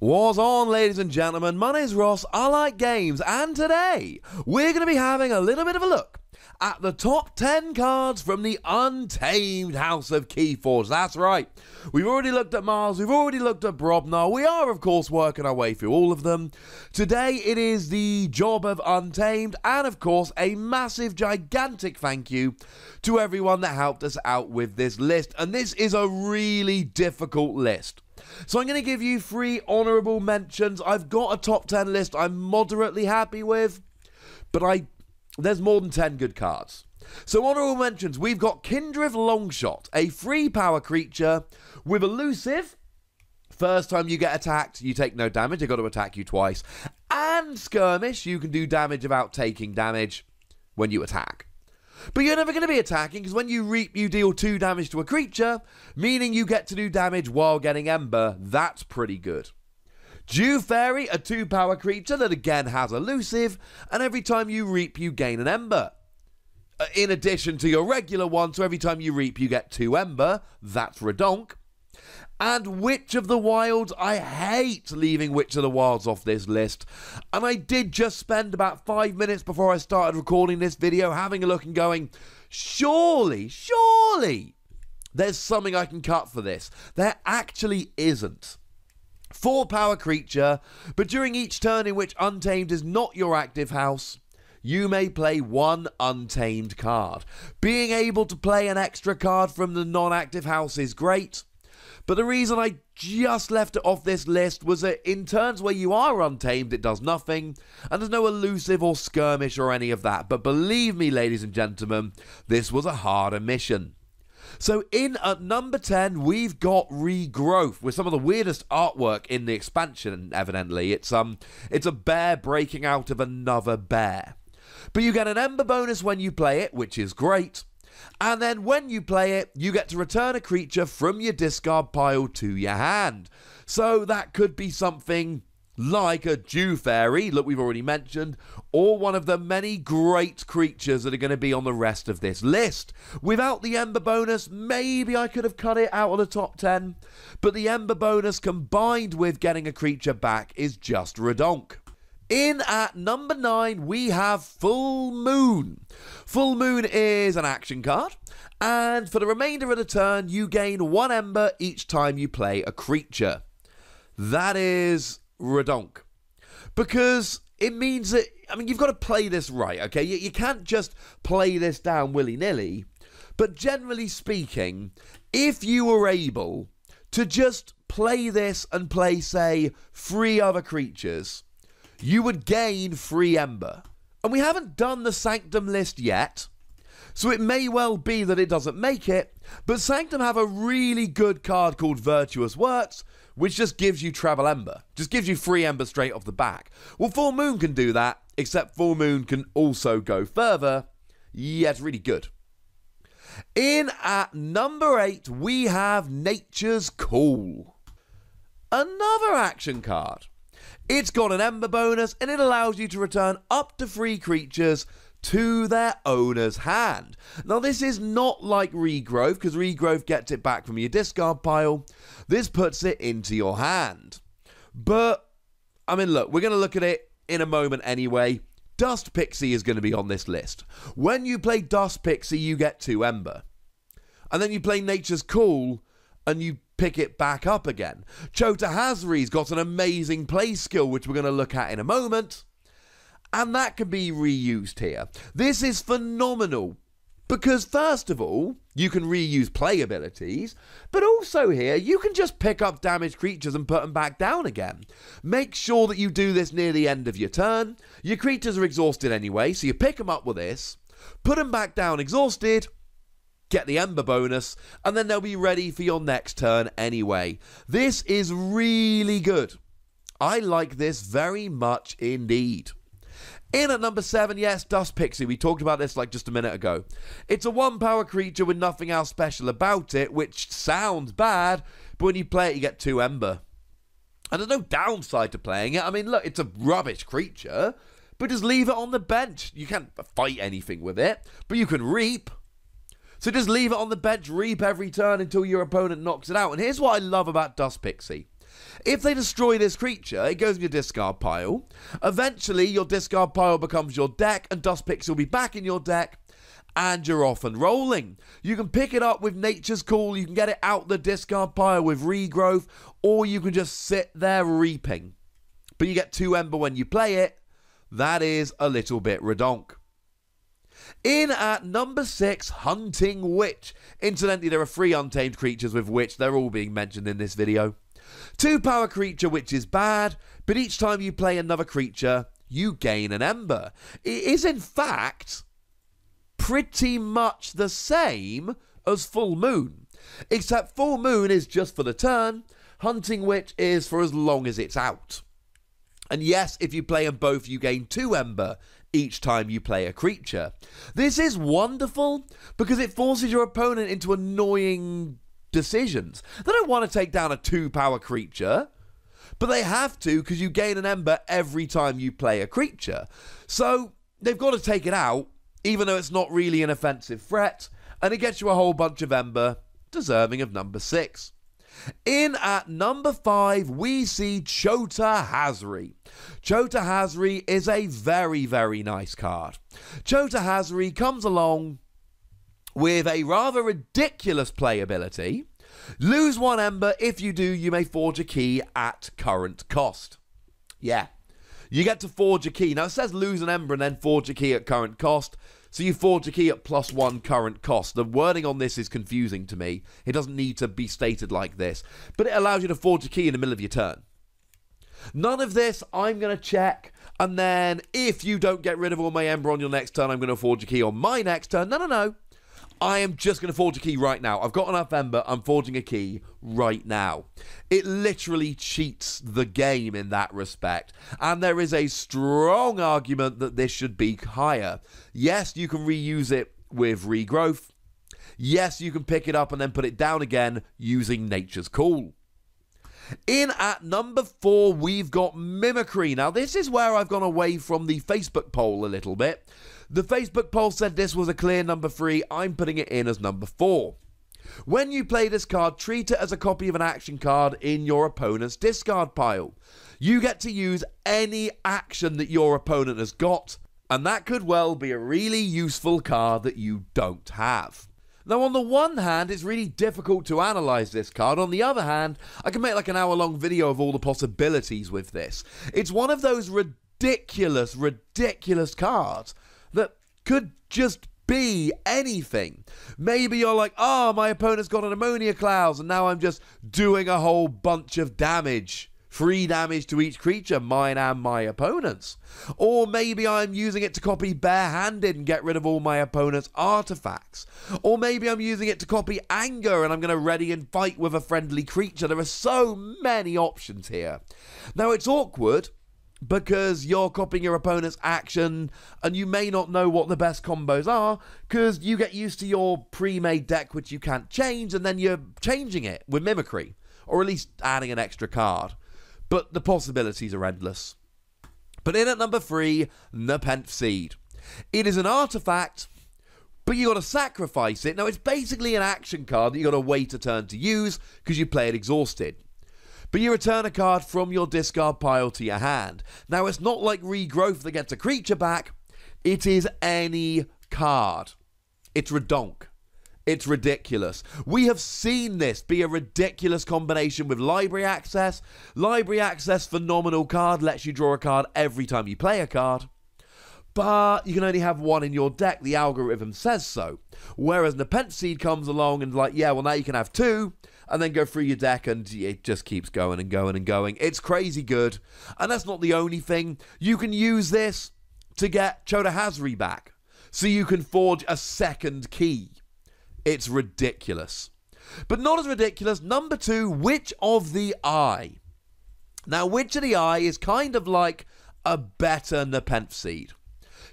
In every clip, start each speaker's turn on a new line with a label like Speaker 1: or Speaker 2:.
Speaker 1: What's on, ladies and gentlemen? My name's Ross, I like games, and today we're going to be having a little bit of a look at the top 10 cards from the Untamed House of Keyforge. That's right, we've already looked at Mars, we've already looked at Brobnar, we are of course working our way through all of them. Today it is the job of Untamed, and of course a massive gigantic thank you to everyone that helped us out with this list, and this is a really difficult list. So I'm going to give you 3 honourable mentions. I've got a top 10 list I'm moderately happy with, but there's more than 10 good cards. So honourable mentions, we've got Kindred Longshot, a 3-power creature with elusive. First time you get attacked, you take no damage, they've got to attack you twice. And skirmish, you can do damage without taking damage when you attack. But you're never going to be attacking, because when you reap, you deal 2 damage to a creature, meaning you get to do damage while getting Ember. That's pretty good. Dew Fairy, a 2-power creature that again has elusive, and every time you reap, you gain an Ember. In addition to your regular one, so every time you reap, you get 2 Ember. That's redonk. And Witch of the Wilds, I hate leaving Witch of the Wilds off this list. And I did just spend about 5 minutes before I started recording this video having a look and going, surely, there's something I can cut for this. There actually isn't. 4-power creature, but during each turn in which Untamed is not your active house, you may play 1 Untamed card. Being able to play an extra card from the non-active house is great. But the reason I just left it off this list was that in turns where you are Untamed, it does nothing, and there's no elusive or skirmish or any of that. But believe me, ladies and gentlemen, this was a harder mission. So in at number 10, we've got Regrowth, with some of the weirdest artwork in the expansion, evidently. It's a bear breaking out of another bear. But you get an Ember bonus when you play it, which is great. And then when you play it, you get to return a creature from your discard pile to your hand. So that could be something like a Dew Fairy, that we've already mentioned, or one of the many great creatures that are going to be on the rest of this list. Without the Ember bonus, maybe I could have cut it out of the top 10, but the Ember bonus combined with getting a creature back is just redonk. In at number 9, we have Full Moon. Full Moon is an action card, and for the remainder of the turn, you gain 1 Ember each time you play a creature. That is redonk, because it means that, I mean, you've got to play this right, okay? You can't just play this down willy-nilly, but generally speaking, if you were able to just play this and play, say, 3 other creatures, you would gain 3 Ember. And we haven't done the Sanctum list yet, so it may well be that it doesn't make it, but Sanctum have a really good card called Virtuous Works, which just gives you treble Ember. Just gives you 3 Ember straight off the back. Well, Full Moon can do that, except Full Moon can also go further. Yeah, it's really good. In at number 8, we have Nature's Call. Another action card. It's got an Ember bonus, and it allows you to return up to 3 creatures to their owner's hand. Now, this is not like Regrowth, because Regrowth gets it back from your discard pile. This puts it into your hand. But, I mean, look, we're going to look at it in a moment anyway. Dust Pixie is going to be on this list. When you play Dust Pixie, you get 2 Ember. And then you play Nature's Call, and you pick it back up again. Chota Hazri's got an amazing play skill, which we're going to look at in a moment. And that can be reused here. This is phenomenal, because first of all, you can reuse play abilities, but also here, you can just pick up damaged creatures and put them back down again. Make sure that you do this near the end of your turn. Your creatures are exhausted anyway, so you pick them up with this, put them back down exhausted, get the Ember bonus, and then they'll be ready for your next turn anyway. This is really good. I like this very much indeed. In at number 7, yes, Dust Pixie. We talked about this like just a minute ago. It's a 1-power creature with nothing else special about it, which sounds bad, but when you play it, you get 2 Ember. And there's no downside to playing it. I mean, look, it's a rubbish creature, but just leave it on the bench. You can't fight anything with it, but you can reap. So just leave it on the bench, reap every turn until your opponent knocks it out. And here's what I love about Dust Pixie. If they destroy this creature, it goes in your discard pile. Eventually, your discard pile becomes your deck, and Dust Pixie will be back in your deck, and you're off and rolling. You can pick it up with Nature's Call, you can get it out the discard pile with Regrowth, or you can just sit there reaping. But you get 2 Ember when you play it. That is a little bit redonk. In at number 6, Hunting Witch. Incidentally, there are 3 Untamed creatures with Witch. They're all being mentioned in this video. 2 power creature, which is bad, but each time you play another creature, you gain an Ember. It is, in fact, pretty much the same as Full Moon, except Full Moon is just for the turn, Hunting Witch is for as long as it's out. And yes, if you play them both, you gain 2 Ember each time you play a creature. This is wonderful because it forces your opponent into annoying decisions. They don't want to take down a 2-power creature, but they have to because you gain an Ember every time you play a creature. So they've got to take it out, even though it's not really an offensive threat, and it gets you a whole bunch of Ember, deserving of number 6. In at number 5, we see Chota Hazri. Chota Hazri is a very, very nice card. Chota Hazri comes along with a rather ridiculous playability. Lose 1 Ember. If you do, you may forge a key at current cost. Yeah, you get to forge a key. Now, it says lose an Ember and then forge a key at current cost. So you forge a key at +1 current cost. The wording on this is confusing to me. It doesn't need to be stated like this. But it allows you to forge a key in the middle of your turn. None of this, I'm going to check. And then if you don't get rid of all my Ember on your next turn, I'm going to forge a key on my next turn. No, no, no. I am just going to forge a key right now. I've got enough Ember. I'm forging a key right now. It literally cheats the game in that respect. And there is a strong argument that this should be higher. Yes, you can reuse it with Regrowth. Yes, you can pick it up and then put it down again using Nature's Call. In at number 4, we've got Mimicry. Now, this is where I've gone away from the Facebook poll a little bit. The Facebook poll said this was a clear number 3. I'm putting it in as number 4. When you play this card, treat it as a copy of an action card in your opponent's discard pile. You get to use any action that your opponent has got, and that could well be a really useful card that you don't have. Now, on the one hand, it's really difficult to analyze this card. On the other hand, I can make like an hour-long video of all the possibilities with this. It's one of those ridiculous cards that could just be anything. Maybe you're like, oh, my opponent's got an ammonia cloud, and now I'm just doing a whole bunch of damage. 3 damage to each creature, mine and my opponent's. Or maybe I'm using it to copy barehanded and get rid of all my opponent's artifacts. Or maybe I'm using it to copy anger and I'm going to ready and fight with a friendly creature. There are so many options here. Now, it's awkward because you're copying your opponent's action and you may not know what the best combos are because you get used to your pre-made deck which you can't change, and then you're changing it with Mimicry, or at least adding an extra card. But the possibilities are endless. But in at number 3, Nepenthe. It is an artifact, but you got to sacrifice it. Now, it's basically an action card that you got to wait a turn to use because you play it exhausted. But you return a card from your discard pile to your hand. Now, it's not like Regrowth that gets a creature back. It is any card. It's redonk. It's ridiculous. We have seen this be a ridiculous combination with Library Access. Library Access, phenomenal card, lets you draw a card every time you play a card. But you can only have 1 in your deck. The algorithm says so. Whereas Nepenthe comes along and like, yeah, well, now you can have 2. And then go through your deck and it just keeps going and going and going. It's crazy good. And that's not the only thing. You can use this to get Chota Hazri back. So you can forge a second key. It's ridiculous. But not as ridiculous. Number 2, Witch of the Eye. Now, Witch of the Eye is kind of like a better Nepenthe.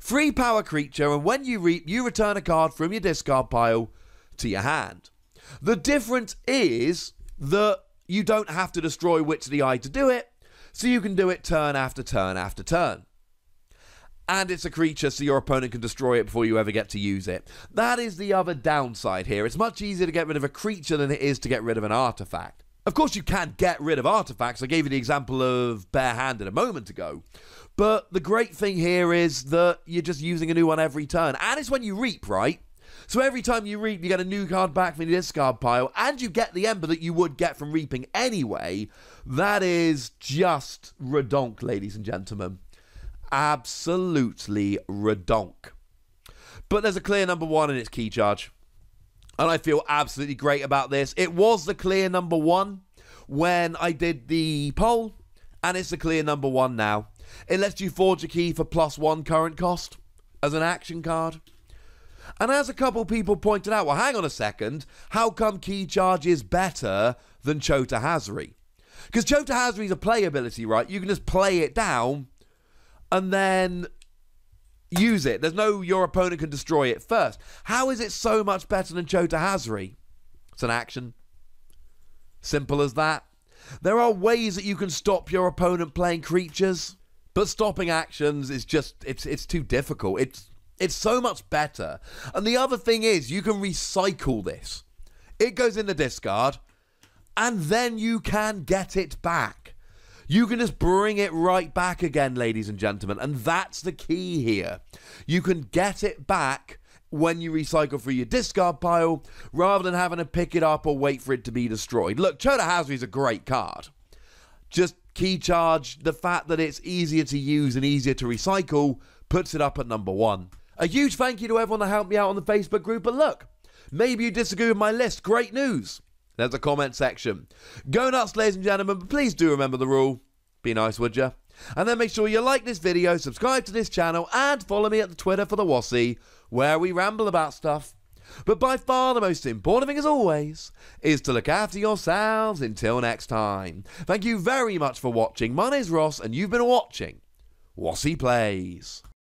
Speaker 1: 3 power creature, and when you reap, you return a card from your discard pile to your hand. The difference is that you don't have to destroy Witch of the Eye to do it, so you can do it turn after turn after turn. And it's a creature, so your opponent can destroy it before you ever get to use it. That is the other downside here. It's much easier to get rid of a creature than it is to get rid of an artifact. Of course, you can get rid of artifacts. I gave you the example of barehanded a moment ago. But the great thing here is that you're just using a new one every turn. And it's when you reap, right? So every time you reap, you get a new card back from the discard pile, and you get the Ember that you would get from reaping anyway. That is just redonk, ladies and gentlemen. Absolutely redonk. But there's a clear number one, and it's Key Charge. And I feel absolutely great about this. It was the clear number one when I did the poll, and it's the clear number one now. It lets you forge a key for +1 current cost as an action card. And as a couple people pointed out, well, hang on a second, how come Key Charge is better than Chota Hazri? Because Chota Hazri is a playability, right? You can just play it down and then use it. There's no your opponent can destroy it first. How is it so much better than Chota Hazri? It's an action. Simple as that. There are ways that you can stop your opponent playing creatures, but stopping actions is just, it's too difficult. It's so much better. And the other thing is, you can recycle this. It goes in the discard, and then you can get it back. You can just bring it right back again, ladies and gentlemen. And that's the key here. You can get it back when you recycle through your discard pile, rather than having to pick it up or wait for it to be destroyed. Look, Chota Hazri is a great card. Just Key Charge, the fact that it's easier to use and easier to recycle, puts it up at number one. A huge thank you to everyone that helped me out on the Facebook group. But look, maybe you disagree with my list. Great news. There's a comment section. Go nuts, ladies and gentlemen, but please do remember the rule. Be nice, would ya? And then make sure you like this video, subscribe to this channel, and follow me at the Twitter for the Wossy, where we ramble about stuff. But by far the most important thing, as always, is to look after yourselves until next time. Thank you very much for watching. My name's Ross, and you've been watching Wossy Plays.